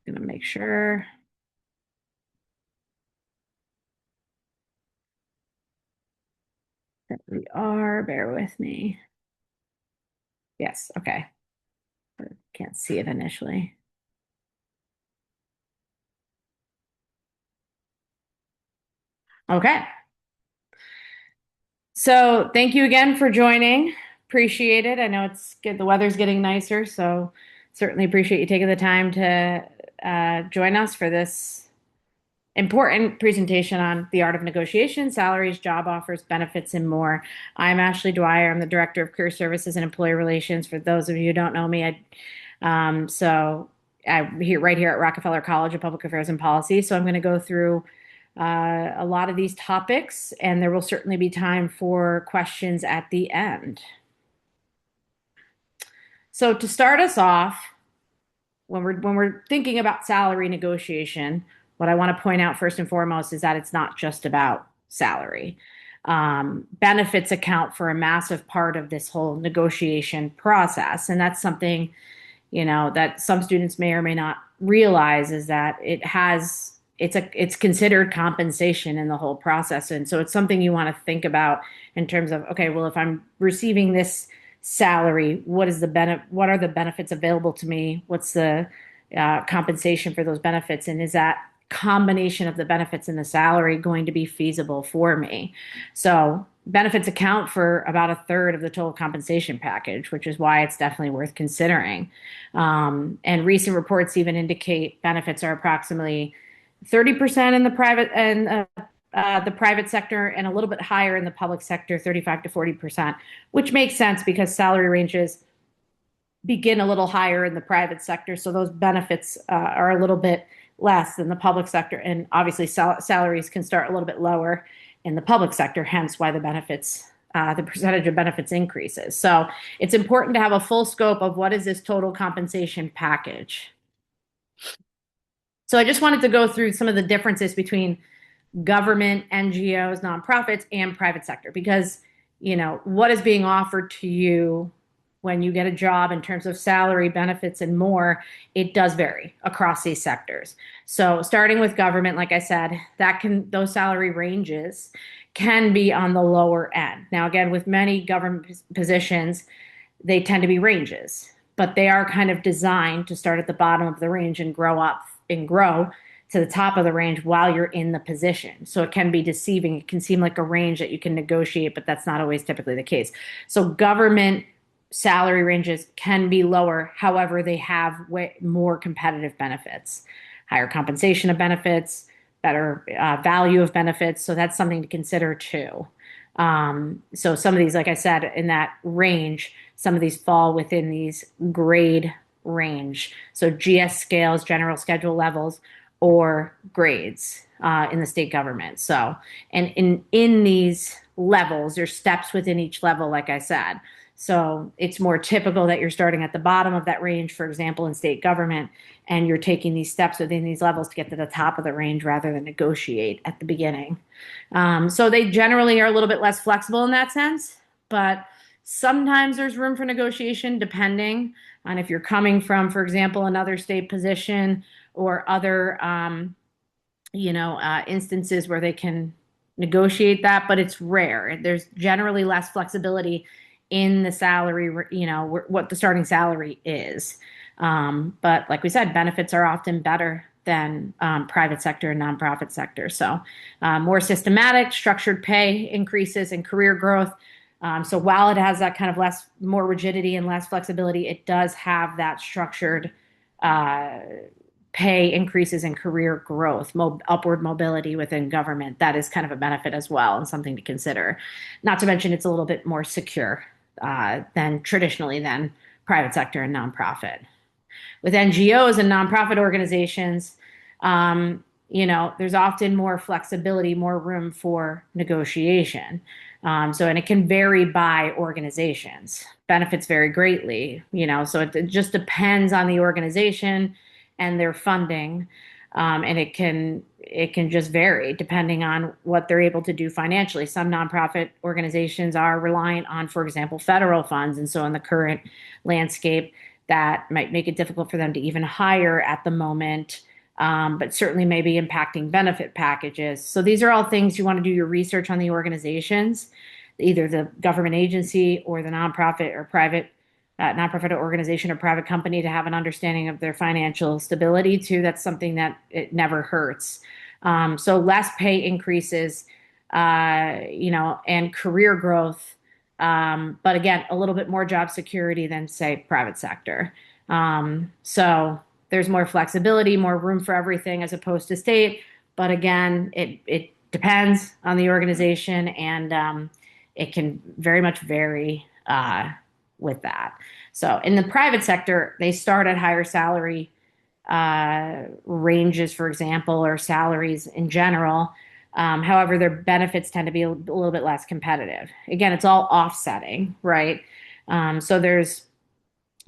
Gonna make sure that we are. Bear with me. Yes, okay. Can't see it initially. Okay. So thank you again for joining. Appreciate it. I know it's good. The weather's getting nicer, so certainly appreciate you taking the time to join us for this important presentation on the art of negotiation, salaries, job offers, benefits, and more. I'm Ashley Dwyer. I'm the Director of Career Services and Employee Relations. For those of you who don't know me, I'm here right here at Rockefeller College of Public Affairs and Policy. So I'm going to go through a lot of these topics, and there will certainly be time for questions at the end. So to start us off, when we're thinking about salary negotiation, what I want to point out first and foremost is that it's not just about salary. Benefits account for a massive part of this whole negotiation process, and that's something that some students may or may not realize is that it's considered compensation in the whole process, and so it's something you want to think about in terms of, okay, well, if I'm receiving this salary, what are the benefits available to me? What's the compensation for those benefits, and is that combination of the benefits and the salary going to be feasible for me? So benefits account for about a third of the total compensation package, which is why it's definitely worth considering. And recent reports even indicate benefits are approximately 30% in the private sector, and a little bit higher in the public sector, 35 to 40%, which makes sense because salary ranges begin a little higher in the private sector. So those benefits are a little bit less than the public sector. And obviously, salaries can start a little bit lower in the public sector, hence why the percentage of benefits increases. So it's important to have a full scope of what is this total compensation package. So I just wanted to go through some of the differences between government, NGOs, nonprofits, and private sector, because what is being offered to you when you get a job in terms of salary, benefits, and more, it does vary across these sectors. So starting with government, like I said, those salary ranges can be on the lower end. Now, again, with many government positions, they tend to be ranges, but they are kind of designed to start at the bottom of the range and grow up and grow to the top of the range while you're in the position. So it can be deceiving. It can seem like a range that you can negotiate, but that's not always typically the case. So government salary ranges can be lower. However, they have way more competitive benefits, higher compensation of benefits, better value of benefits. So that's something to consider too. So some of these, like I said, in that range, some of these fall within these grade range. So GS scales, general schedule levels, or grades in the state government. So, and in these levels, there's steps within each level, like I said. So it's more typical that you're starting at the bottom of that range, for example, in state government, and you're taking these steps within these levels to get to the top of the range rather than negotiate at the beginning. So they generally are a little bit less flexible in that sense, but sometimes there's room for negotiation depending on if you're coming from, for example, another state position or other, instances where they can negotiate that, but it's rare. There's generally less flexibility in the salary, what the starting salary is. But like we said, benefits are often better than private sector and nonprofit sector. So more systematic, structured pay increases and career growth. So while it has that kind of more rigidity and less flexibility, it does have that structured uh, pay increases and career growth, upward mobility within government. That is kind of a benefit as well and something to consider. Not to mention it's a little bit more secure than traditionally than private sector and nonprofit. With NGOs and nonprofit organizations, there's often more flexibility, more room for negotiation. And it can vary by organizations. Benefits vary greatly, so it just depends on the organization and their funding. And it can just vary depending on what they're able to do financially. Some nonprofit organizations are reliant on, for example, federal funds. And so in the current landscape, that might make it difficult for them to even hire at the moment, but certainly may be impacting benefit packages. So these are all things you want to do your research on the organizations, either the government agency or the nonprofit or private nonprofit organization or private company, to have an understanding of their financial stability too. That's something that it never hurts. So less pay increases, and career growth. But again, a little bit more job security than, say, private sector. So there's more flexibility, more room for everything as opposed to state. But again, it depends on the organization, and it can very much vary with that. So in the private sector, they start at higher salary ranges, for example, or salaries in general. However, their benefits tend to be a little bit less competitive. Again, it's all offsetting, right? So there's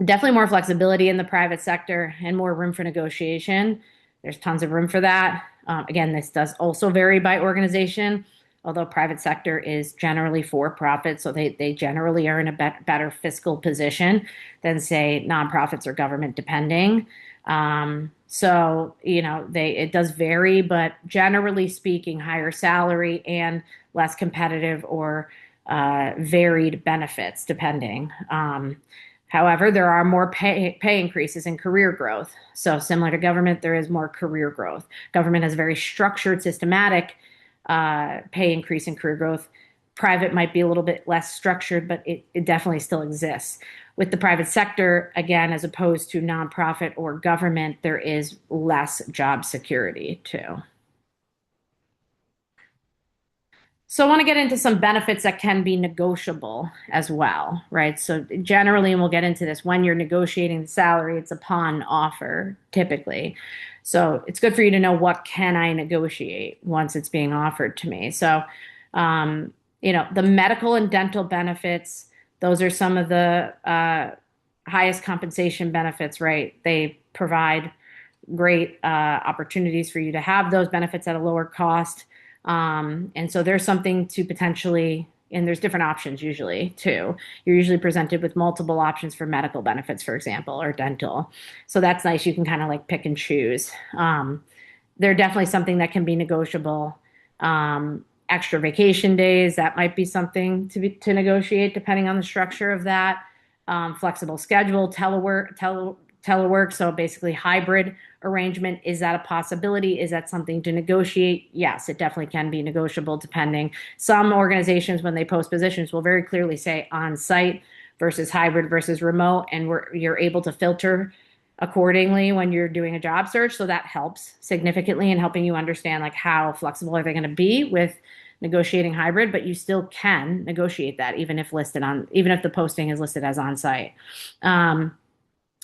definitely more flexibility in the private sector and more room for negotiation. There's tons of room for that. Again, this does also vary by organization, although private sector is generally for profit, so they generally are in a better fiscal position than, say, nonprofits or government, depending. So, it does vary, but generally speaking, higher salary and less competitive or varied benefits, depending. However, there are more pay increases and career growth. So similar to government, there is more career growth. Government has very structured, systematic pay increase and career growth. Private might be a little bit less structured, but it definitely still exists. With the private sector, again, as opposed to nonprofit or government, there is less job security too. So I want to get into some benefits that can be negotiable as well, right? So generally, and we'll get into this, when you're negotiating the salary, it's upon offer, typically. So it's good for you to know, what can I negotiate once it's being offered to me. So, the medical and dental benefits, those are some of the highest compensation benefits, right? They provide great opportunities for you to have those benefits at a lower cost. And so there's something to potentially, and there's different options usually too. You're usually presented with multiple options for medical benefits, for example, or dental. So that's nice. You can kind of like pick and choose. They're definitely something that can be negotiable. Extra vacation days, that might be something to negotiate depending on the structure of that. Flexible schedule, telework, so basically hybrid arrangement. Is that a possibility? Is that something to negotiate? Yes, it definitely can be negotiable depending. Some organizations, when they post positions, will very clearly say on-site versus hybrid versus remote, and you're able to filter accordingly when you're doing a job search. So that helps significantly in helping you understand, like, how flexible are they going to be with negotiating hybrid, but you still can negotiate that even if the posting is listed as on-site.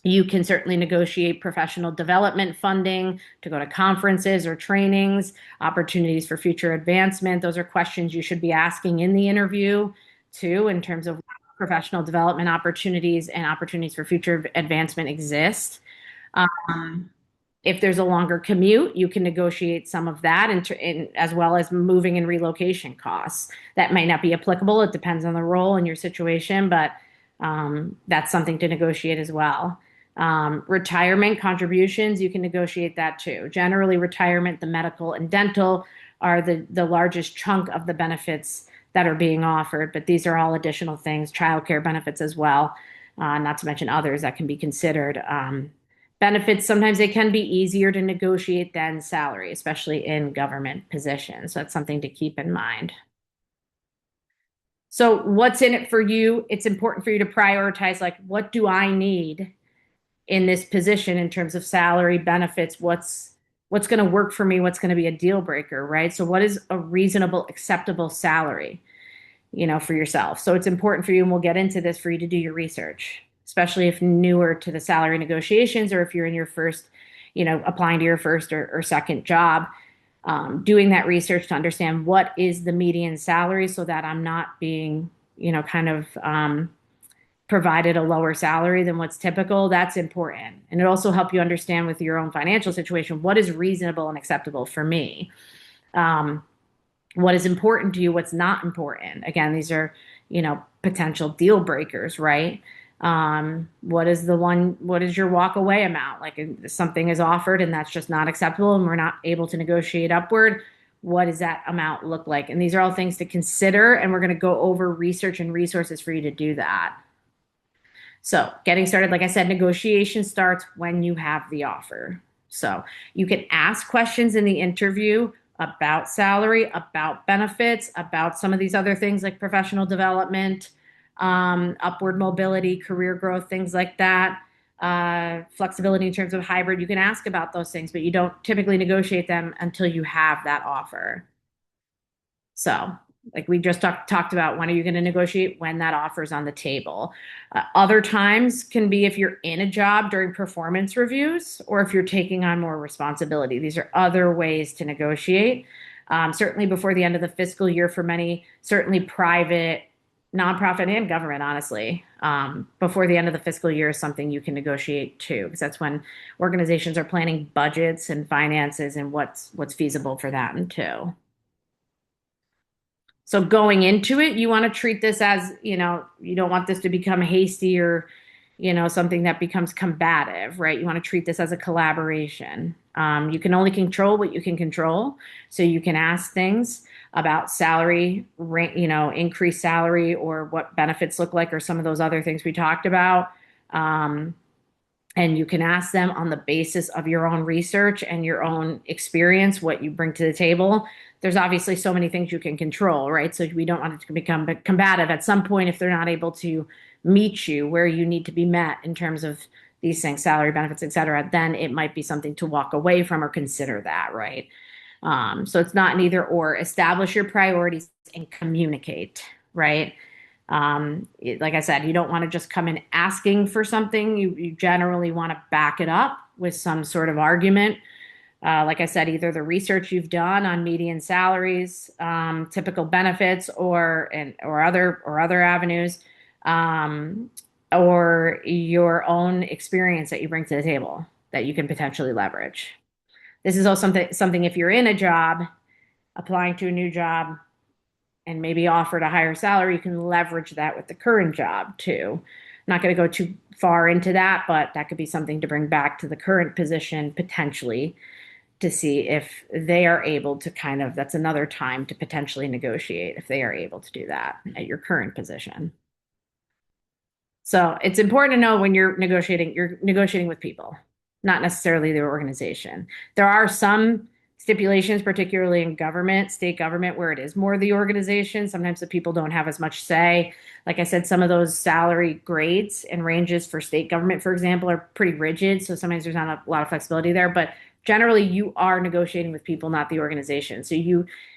You can certainly negotiate professional development funding to go to conferences or trainings, opportunities for future advancement. Those are questions you should be asking in the interview too, in terms of professional development opportunities and opportunities for future advancement exist. Um, if there's a longer commute, you can negotiate some of that, as well as moving and relocation costs. That might not be applicable. It depends on the role and your situation, but that's something to negotiate as well. Retirement contributions, you can negotiate that too. Generally, retirement, the medical and dental are the largest chunk of the benefits that are being offered, but these are all additional things, childcare benefits as well, not to mention others that can be considered. Benefits, sometimes they can be easier to negotiate than salary, especially in government positions. So that's something to keep in mind. So what's in it for you? It's important for you to prioritize, like, what do I need in this position in terms of salary, benefits? What's going to work for me? What's going to be a deal breaker, right? So what is a reasonable, acceptable salary, for yourself? So it's important for you, and we'll get into this, for you to do your research, especially if newer to the salary negotiations, or if you're in your first, applying to your first or second job. Doing that research to understand what is the median salary, so that I'm not being, kind of provided a lower salary than what's typical. That's important. And it also helps you understand, with your own financial situation, what is reasonable and acceptable for me. What is important to you, what's not important. Again, these are, potential deal breakers, right? What is what is your walk away amount? Like if something is offered and that's just not acceptable and we're not able to negotiate upward, what does that amount look like? And these are all things to consider, and we're going to go over research and resources for you to do that. So, getting started, like I said, negotiation starts when you have the offer. So, you can ask questions in the interview about salary, about benefits, about some of these other things like professional development, upward mobility, career growth, things like that. Flexibility in terms of hybrid. You can ask about those things, but you don't typically negotiate them until you have that offer. So, like we just talked about, when are you going to negotiate? When that offer is on the table. Other times can be if you're in a job during performance reviews or if you're taking on more responsibility. These are other ways to negotiate. Certainly before the end of the fiscal year for many, certainly private, nonprofit, and government, honestly. Before the end of the fiscal year is something you can negotiate too, because that's when organizations are planning budgets and finances and what's feasible for them too. So going into it, you want to treat this as, you don't want this to become hasty or, something that becomes combative, right? You want to treat this as a collaboration. You can only control what you can control. So you can ask things about salary, increased salary or what benefits look like or some of those other things we talked about. And you can ask them on the basis of your own research and your own experience, what you bring to the table. There's obviously so many things you can control, right? So we don't want it to become combative. At some point, if they're not able to meet you where you need to be met in terms of these things, salary, benefits, et cetera, then it might be something to walk away from or consider that, right? So it's not an either or. Establish your priorities and communicate, right? Like I said, you don't want to just come in asking for something. You generally want to back it up with some sort of argument. Like I said, either the research you've done on median salaries, typical benefits, or other avenues, or your own experience that you bring to the table that you can potentially leverage. This is also something if you're in a job, applying to a new job, and maybe offered a higher salary, you can leverage that with the current job too. Not going to go too far into that, but that could be something to bring back to the current position potentially to see if they are able to that's another time to potentially negotiate if they are able to do that at your current position. So it's important to know when you're negotiating with people, not necessarily the organization. There are some stipulations, particularly in government, state government, where it is more the organization. Sometimes the people don't have as much say. Like I said, some of those salary grades and ranges for state government, for example, are pretty rigid. So sometimes there's not a lot of flexibility there. But generally, you are negotiating with people, not the organization. So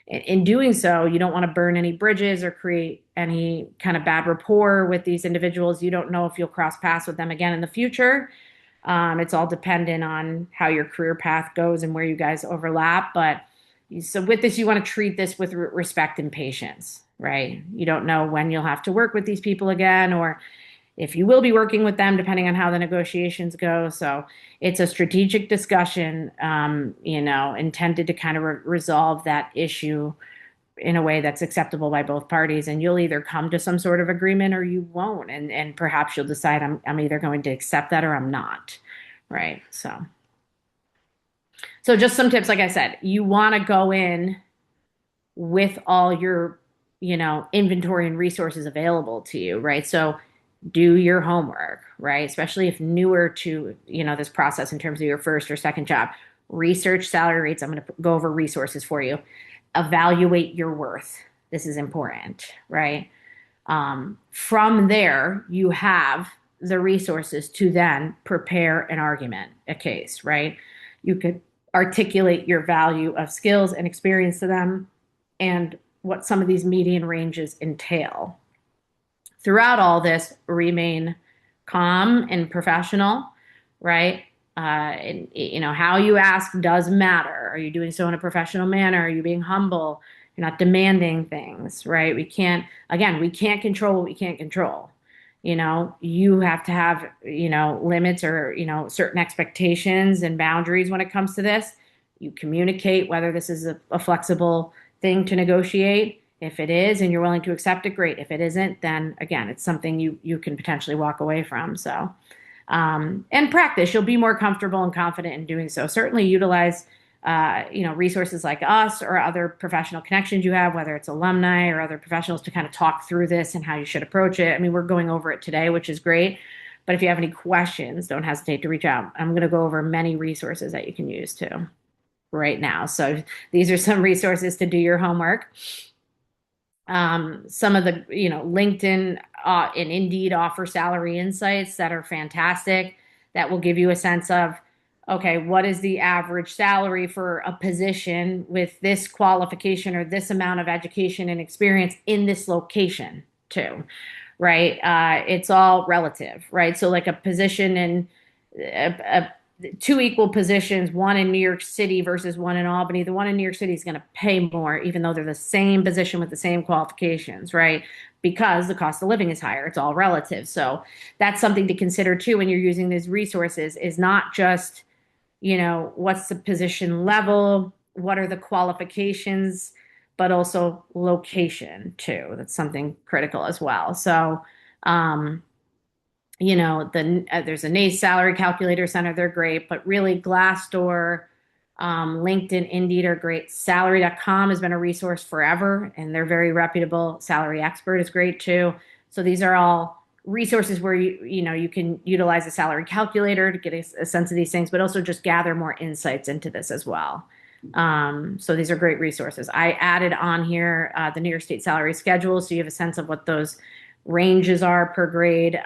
in doing so, you don't want to burn any bridges or create any kind of bad rapport with these individuals. You don't know if you'll cross paths with them again in the future. It's all dependent on how your career path goes and where you guys overlap. But so with this, you want to treat this with respect and patience, right? You don't know when you'll have to work with these people again, or if you will be working with them, depending on how the negotiations go. So it's a strategic discussion, intended to kind of resolve that issue in a way that's acceptable by both parties. And you'll either come to some sort of agreement or you won't. And perhaps you'll decide I'm either going to accept that or I'm not. Right. So just some tips, like I said, you want to go in with all your, inventory and resources available to you, right? So do your homework, right? Especially if newer to, this process in terms of your first or second job. Research salary rates. I'm going to go over resources for you. Evaluate your worth. This is important, right? From there, you have the resources to then prepare an argument, a case, right? You could articulate your value of skills and experience to them and what some of these median ranges entail. Throughout all this, remain calm and professional, right? How you ask does matter. Are you doing so in a professional manner? Are you being humble? You're not demanding things, right? We can't control what we can't control. You have to have, limits or, certain expectations and boundaries when it comes to this. You communicate whether this is a flexible thing to negotiate. If it is and you're willing to accept it, great. If it isn't, then again, it's something you can potentially walk away from. So, and practice, you'll be more comfortable and confident in doing so. Certainly utilize, resources like us or other professional connections you have, whether it's alumni or other professionals to kind of talk through this and how you should approach it. I mean, we're going over it today, which is great. But if you have any questions, don't hesitate to reach out. I'm going to go over many resources that you can use too right now. So these are some resources to do your homework. Some of the, LinkedIn and Indeed offer salary insights that are fantastic that will give you a sense of, okay, what is the average salary for a position with this qualification or this amount of education and experience in this location too, right? It's all relative, right? So like a position in two equal positions, one in New York City versus one in Albany, the one in New York City is going to pay more, even though they're the same position with the same qualifications, right? Because the cost of living is higher. It's all relative. So that's something to consider too when you're using these resources, is not just, what's the position level, what are the qualifications, but also location too. That's something critical as well. So, there's a NACE salary calculator center. They're great, but really Glassdoor, LinkedIn, Indeed are great. Salary.com has been a resource forever, and they're very reputable. Salary Expert is great too. So these are all resources where you can utilize a salary calculator to get a sense of these things, but also just gather more insights into this as well. So these are great resources. I added on here the New York State salary schedule, so you have a sense of what those ranges are per grade.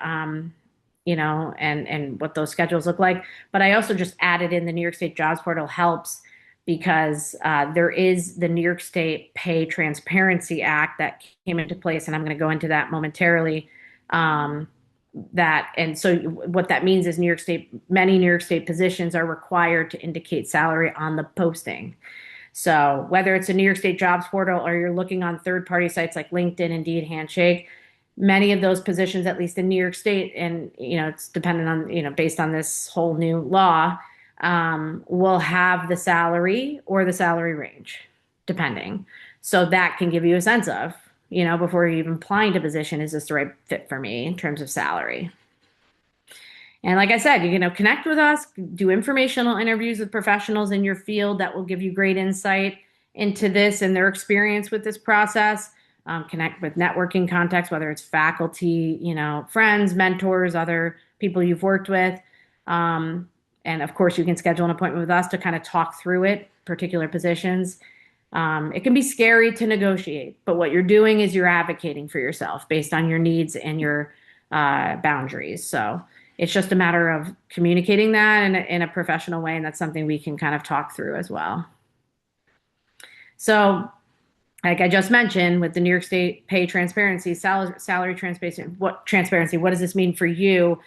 And what those schedules look like. But I also just added in the New York State Jobs Portal helps because there is the New York State Pay Transparency Act that came into place, and I'm going to go into that momentarily. And so what that means is many New York State positions are required to indicate salary on the posting. So whether it's a New York State Jobs Portal or you're looking on third-party sites like LinkedIn, Indeed, Handshake, many of those positions, at least in New York State, and it's dependent on, based on this whole new law, will have the salary or the salary range, depending. So that can give you a sense of, before you even applying to position, is this the right fit for me in terms of salary? And like I said, connect with us, do informational interviews with professionals in your field that will give you great insight into this and their experience with this process. Connect with networking contacts, whether it's faculty, friends, mentors, other people you've worked with. And of course, you can schedule an appointment with us to kind of talk through it, particular positions. It can be scary to negotiate, but what you're doing is you're advocating for yourself based on your needs and your boundaries. So it's just a matter of communicating that in a professional way, and that's something we can kind of talk through as well. So, like I just mentioned, with the New York State Pay Transparency, salary transparency, what does this mean for you?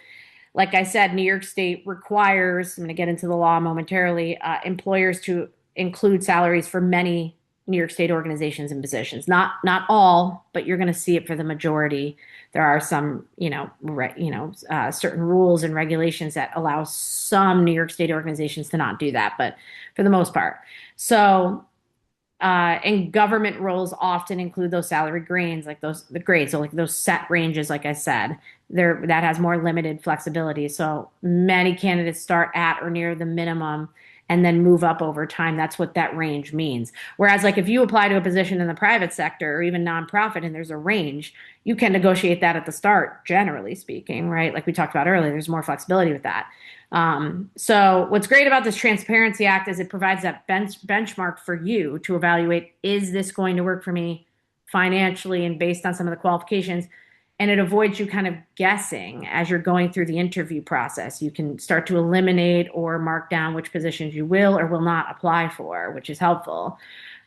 Like I said, New York State requires, I'm going to get into the law momentarily, employers to include salaries for many New York State organizations and positions. Not all, but you're going to see it for the majority. There are some, certain rules and regulations that allow some New York State organizations to not do that, but for the most part. So, and government roles often include those salary grades, the grades. So like those set ranges, like I said, that has more limited flexibility. So many candidates start at or near the minimum and then move up over time. That's what that range means. Whereas like if you apply to a position in the private sector or even nonprofit and there's a range, you can negotiate that at the start, generally speaking, right? Like we talked about earlier, there's more flexibility with that. So what's great about this Transparency Act is it provides that benchmark for you to evaluate, is this going to work for me financially and based on some of the qualifications? And it avoids you kind of guessing as you're going through the interview process. You can start to eliminate or mark down which positions you will or will not apply for, which is helpful.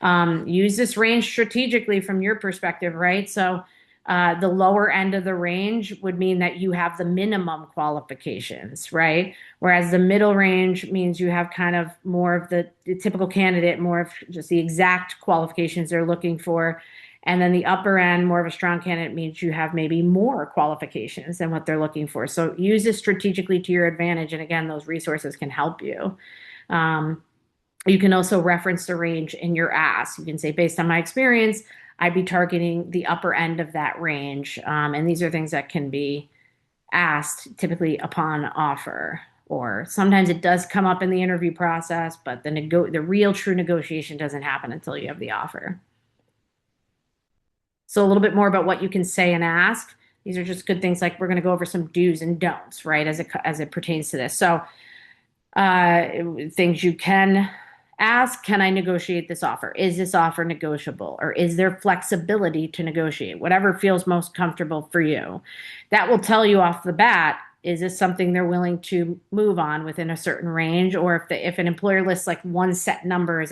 Use this range strategically from your perspective, right? So the lower end of the range would mean that you have the minimum qualifications, right? Whereas the middle range means you have kind of more of the typical candidate, more of just the exact qualifications they're looking for. And then the upper end, more of a strong candidate, means you have maybe more qualifications than what they're looking for. So use this strategically to your advantage. And again, those resources can help you. You can also reference the range in your ask. You can say, based on my experience, I'd be targeting the upper end of that range. And these are things that can be asked typically upon offer, or sometimes it does come up in the interview process, but the real true negotiation doesn't happen until you have the offer. So a little bit more about what you can say and ask. These are just good things, like we're going to go over some do's and don'ts, right, as it pertains to this. So things you can ask: can I negotiate this offer? Is this offer negotiable? Or is there flexibility to negotiate? Whatever feels most comfortable for you. That will tell you off the bat, is this something they're willing to move on within a certain range? Or if an employer lists like one set number,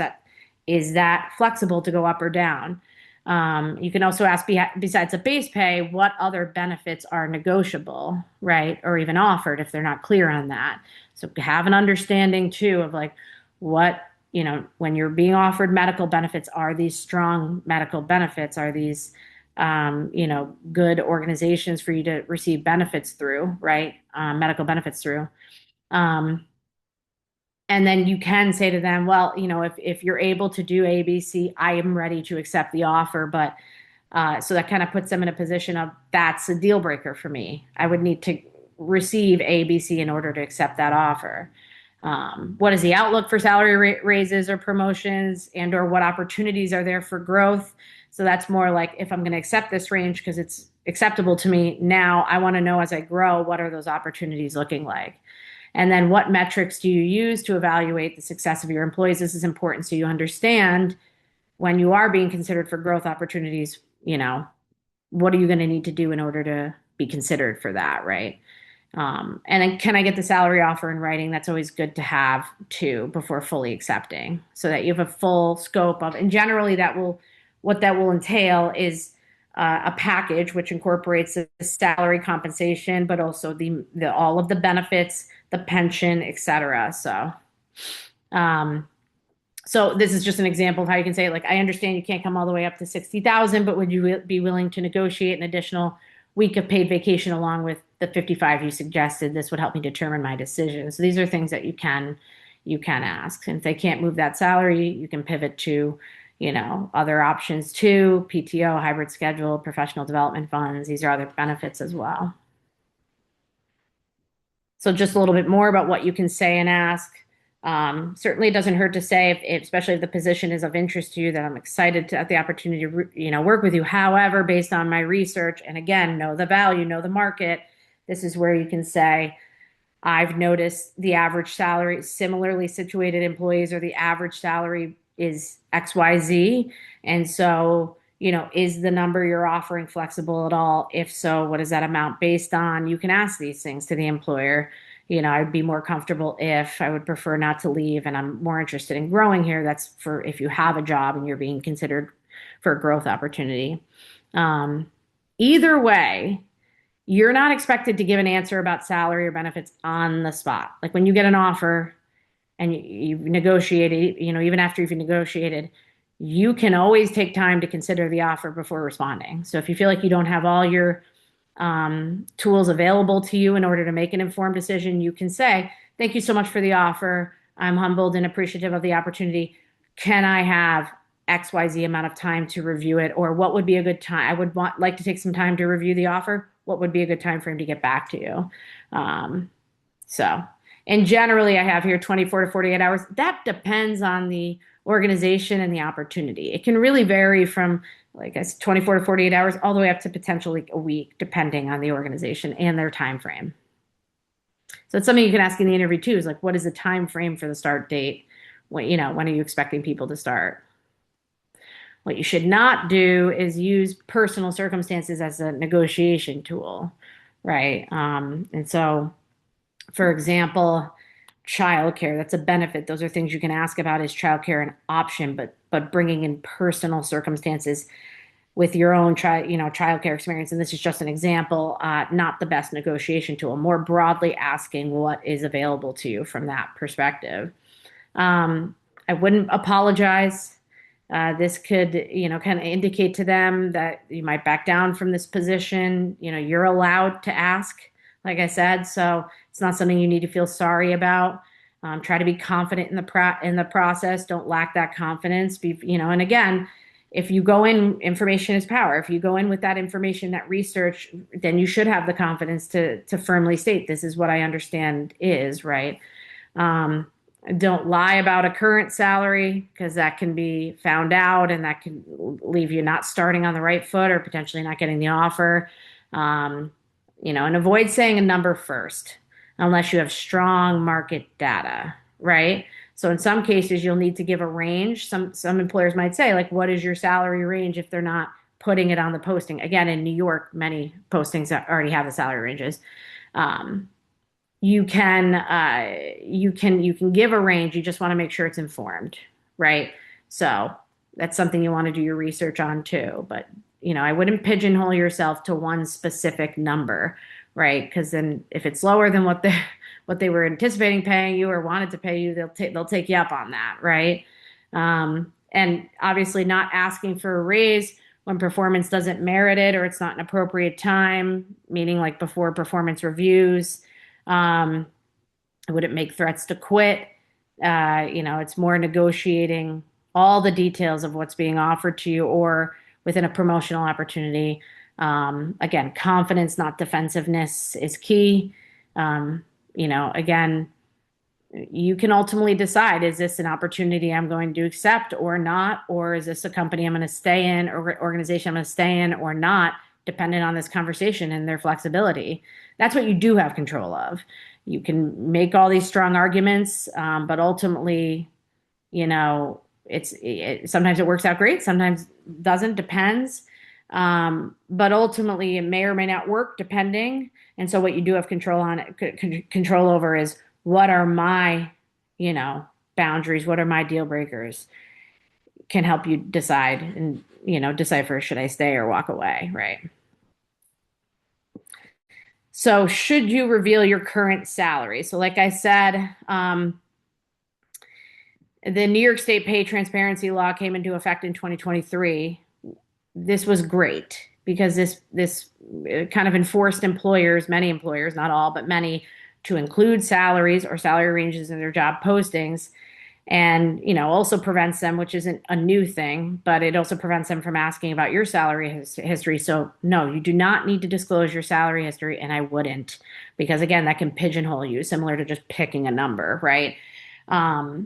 is that flexible to go up or down? You can also ask, besides the base pay, what other benefits are negotiable, right? Or even offered if they're not clear on that. So have an understanding too of like what, when you're being offered medical benefits, are these strong medical benefits? Are these, good organizations for you to receive benefits through, right? Medical benefits through. And then you can say to them, well, if you're able to do A, B, C, I am ready to accept the offer. But so that kind of puts them in a position of, that's a deal breaker for me. I would need to receive A, B, C in order to accept that offer. What is the outlook for salary raises or promotions, and or what opportunities are there for growth? So that's more like, if I'm going to accept this range because it's acceptable to me, now I want to know, as I grow, what are those opportunities looking like? And then what metrics do you use to evaluate the success of your employees? This is important so you understand, when you are being considered for growth opportunities, what are you going to need to do in order to be considered for that, right? And then, can I get the salary offer in writing? That's always good to have too before fully accepting, so that you have a full scope of, and generally what that will entail is a package which incorporates the salary compensation, but also the all of the benefits, the pension, etc. So this is just an example of how you can say, like, I understand you can't come all the way up to 60,000, but would you be willing to negotiate an additional week of paid vacation along with the 55 you suggested? This would help me determine my decision. So these are things that you can ask. And if they can't move that salary, you can pivot to, other options too: PTO, hybrid schedule, professional development funds. These are other benefits as well. So just a little bit more about what you can say and ask. Certainly it doesn't hurt to say, especially if the position is of interest to you, that I'm excited to have the opportunity to, work with you. However, based on my research, and again, know the value, know the market, this is where you can say, I've noticed the average salary, similarly situated employees, or the average salary is XYZ. And so, is the number you're offering flexible at all? If so, what is that amount based on? You can ask these things to the employer. I'd be more comfortable if I would prefer not to leave, and I'm more interested in growing here. That's for if you have a job and you're being considered for a growth opportunity. Either way, you're not expected to give an answer about salary or benefits on the spot. Like when you get an offer and you've negotiated, even after you've negotiated, you can always take time to consider the offer before responding. So if you feel like you don't have all your tools available to you in order to make an informed decision, you can say, thank you so much for the offer. I'm humbled and appreciative of the opportunity. Can I have XYZ amount of time to review it? Or what would be a good time? I would like to take some time to review the offer. What would be a good time for him to get back to you? And generally I have here 24 to 48 hours. That depends on the organization and the opportunity. It can really vary from, like I said, 24 to 48 hours all the way up to potentially a week, depending on the organization and their time frame. So it's something you can ask in the interview too, is like, what is the time frame for the start date? When are you expecting people to start? What you should not do is use personal circumstances as a negotiation tool, right? And so, for example, childcare, that's a benefit. Those are things you can ask about. Is childcare an option? But bringing in personal circumstances with your own childcare experience, and this is just an example, not the best negotiation tool. More broadly asking what is available to you from that perspective. I wouldn't apologize. This could, kind of indicate to them that you might back down from this position. You're allowed to ask, like I said, so it's not something you need to feel sorry about. Try to be confident in the process. Don't lack that confidence. And again, if you go in, information is power. If you go in with that information, that research, then you should have the confidence to firmly state this is what I understand is right. Um, don't lie about a current salary because that can be found out and that can leave you not starting on the right foot or potentially not getting the offer. Um, and avoid saying a number first unless you have strong market data, right? So in some cases, you'll need to give a range. Some employers might say, like, what is your salary range if they're not putting it on the posting? Again, in New York, many postings already have the salary ranges. Um, you can give a range. You just want to make sure it's informed, right? So that's something you want to do your research on too. But I wouldn't pigeonhole yourself to one specific number, right? Because then if it's lower than what they were anticipating paying you or wanted to pay you, they'll take you up on that, right? And obviously not asking for a raise when performance doesn't merit it or it's not an appropriate time, meaning like before performance reviews. Um, I wouldn't make threats to quit. It's more negotiating all the details of what's being offered to you or within a promotional opportunity. Again, confidence, not defensiveness, is key. Again, you can ultimately decide, is this an opportunity I'm going to accept or not? Or is this a company I'm going to stay in or organization I'm going to stay in or not, dependent on this conversation and their flexibility? That's what you do have control of. You can make all these strong arguments, but ultimately, sometimes it works out great, sometimes doesn't, depends. But ultimately, it may or may not work, depending. And so, what you do have control over is what are my, boundaries, what are my deal breakers, can help you decide and, decipher should I stay or walk away, right? So, should you reveal your current salary? So, like I said, the New York State pay transparency law came into effect in 2023. This was great because this kind of enforced employers, many employers, not all, but many, to include salaries or salary ranges in their job postings. And also prevents them, which isn't a new thing, but it also prevents them from asking about your salary history. So no, you do not need to disclose your salary history, and I wouldn't, because again, that can pigeonhole you, similar to just picking a number, right? Yeah,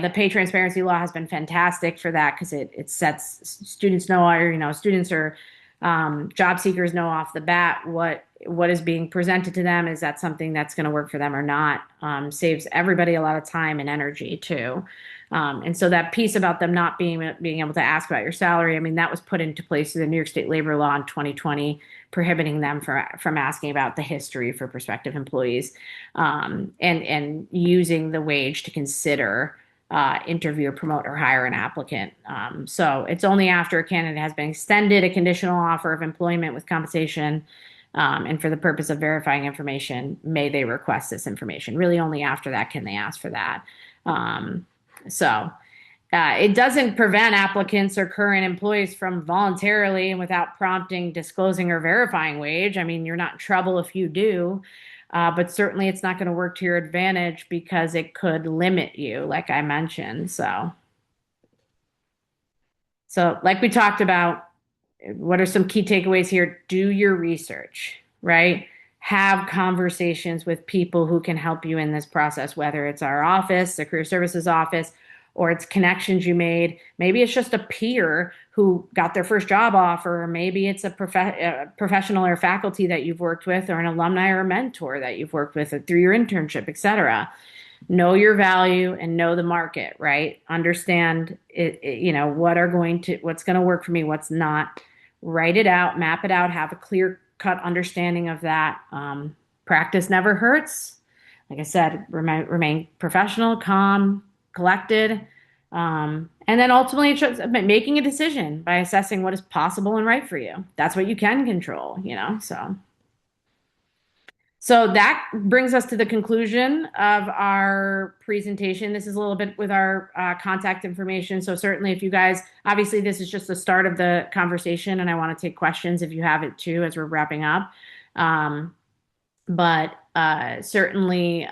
the pay transparency law has been fantastic for that because it sets students know, or students or job seekers know off the bat what is being presented to them. Is that something that's going to work for them or not? Saves everybody a lot of time and energy too. And so that piece about them not being able to ask about your salary, I mean, that was put into place through the New York State labor law in 2020, prohibiting them from asking about the history for prospective employees, and using the wage to consider interview, promote, or hire an applicant. So it's only after a candidate has been extended a conditional offer of employment with compensation, and for the purpose of verifying information, may they request this information. Really, only after that can they ask for that. So it doesn't prevent applicants or current employees from voluntarily and without prompting disclosing or verifying wage. I mean, you're not in trouble if you do, but certainly it's not going to work to your advantage because it could limit you, like I mentioned. So like we talked about, what are some key takeaways here? Do your research, right? Have conversations with people who can help you in this process, whether it's our office, the career services office, or it's connections you made. Maybe it's just a peer who got their first job offer, or maybe it's a professional or faculty that you've worked with, or an alumni or a mentor that you've worked with through your internship, et cetera. Know your value and know the market, right? Understand what's going to work for me, what's not. Write it out, map it out, have a clear cut understanding of that. Practice never hurts. Like I said, remain professional, calm, collected. And then ultimately, it's just making a decision by assessing what is possible and right for you. That's what you can control, So that brings us to the conclusion of our presentation. This is a little bit with our contact information. So certainly if you guys, obviously this is just the start of the conversation and I want to take questions if you have it too as we're wrapping up. But certainly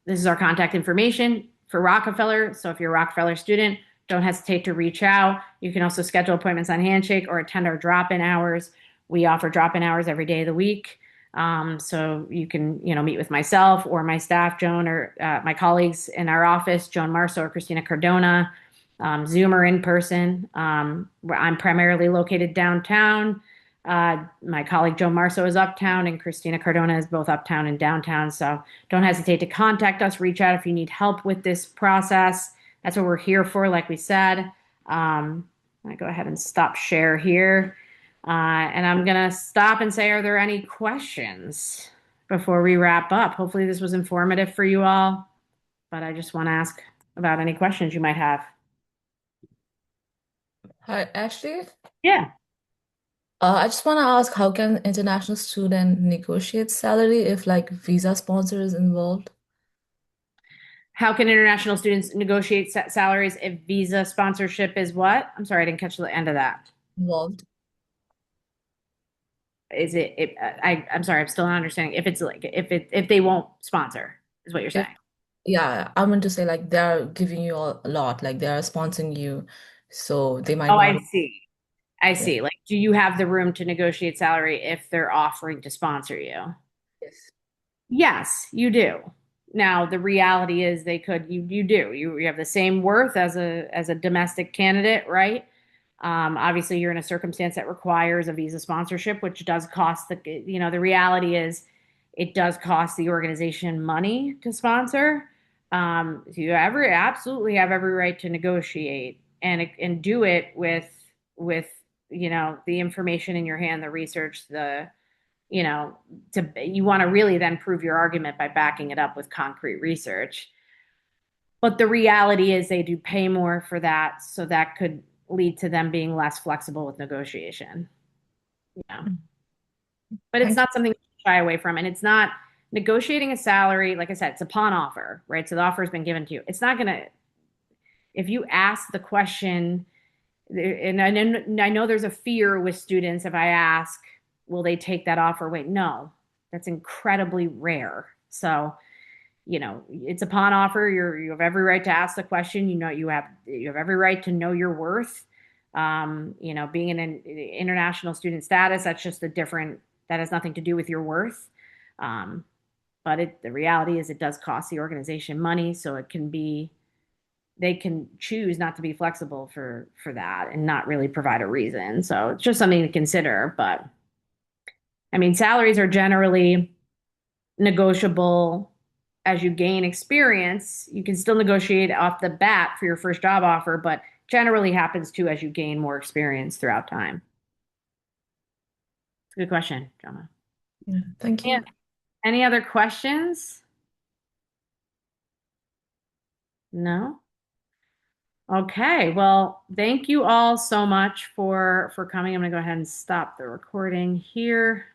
this is our contact information for Rockefeller. So if you're a Rockefeller student, don't hesitate to reach out. You can also schedule appointments on Handshake or attend our drop-in hours. We offer drop-in hours every day of the week. So you can, meet with myself or my staff, Joan, or my colleagues in our office, Joan Marso or Christina Cardona, Zoom or in person. I'm primarily located downtown. My colleague Joan Marso is uptown, and Christina Cardona is both uptown and downtown. So don't hesitate to contact us, reach out if you need help with this process. That's what we're here for, like we said. I go ahead and stop share here. And I'm going to stop and say, are there any questions before we wrap up? Hopefully, this was informative for you all, but I just want to ask about any questions you might have. Hi, Ashley. Yeah. I just want to ask, how can international student negotiate salary if like visa sponsor is involved? How can international students negotiate salaries if visa sponsorship is what? I'm sorry, I didn't catch the end of that. Involved. Is I'm sorry, I'm still not understanding. If it's like if they won't sponsor, is what you're If saying. yeah, I meant to say like they're giving you a lot, like they're sponsoring you, so they might Oh, I not. see. I Yeah. see. Like, do you have the room to negotiate salary if they're offering to sponsor you? Yes. Yes, you do. Now, the reality is you do. You have the same worth as a domestic candidate, right? Obviously, you're in a circumstance that requires a visa sponsorship, which does cost the reality is it does cost the organization money to sponsor. So you absolutely have every right to negotiate and do it with the information in your hand, the research, you know, you want to really then prove your argument by backing it up with concrete research. But the reality is they do pay more for that, so that could lead to them being less flexible with negotiation. Yeah. Mm. But it's Thank you. not something to shy away from. And it's not negotiating a salary, like I said, it's upon offer, right? So the offer has been given to you. It's not gonna, if you ask the question, and I know there's a fear with students if I ask, will they take that offer? Wait, no, that's incredibly rare. So, it's upon offer. You have every right to ask the question. You have every right to know your worth. Being in an international student status, that's just that has nothing to do with your worth. Um, but the reality is it does cost the organization money, so they can choose not to be flexible for that and not really provide a reason. So it's just something to consider. But I mean, salaries are generally negotiable as you gain experience. You can still negotiate off the bat for your first job offer, but generally happens too as you gain more experience throughout time. It's a good question, Jonna. Yeah, thank And you. any other questions? No? Okay. Well, thank you all so much for coming. I'm going to go ahead and stop the recording here.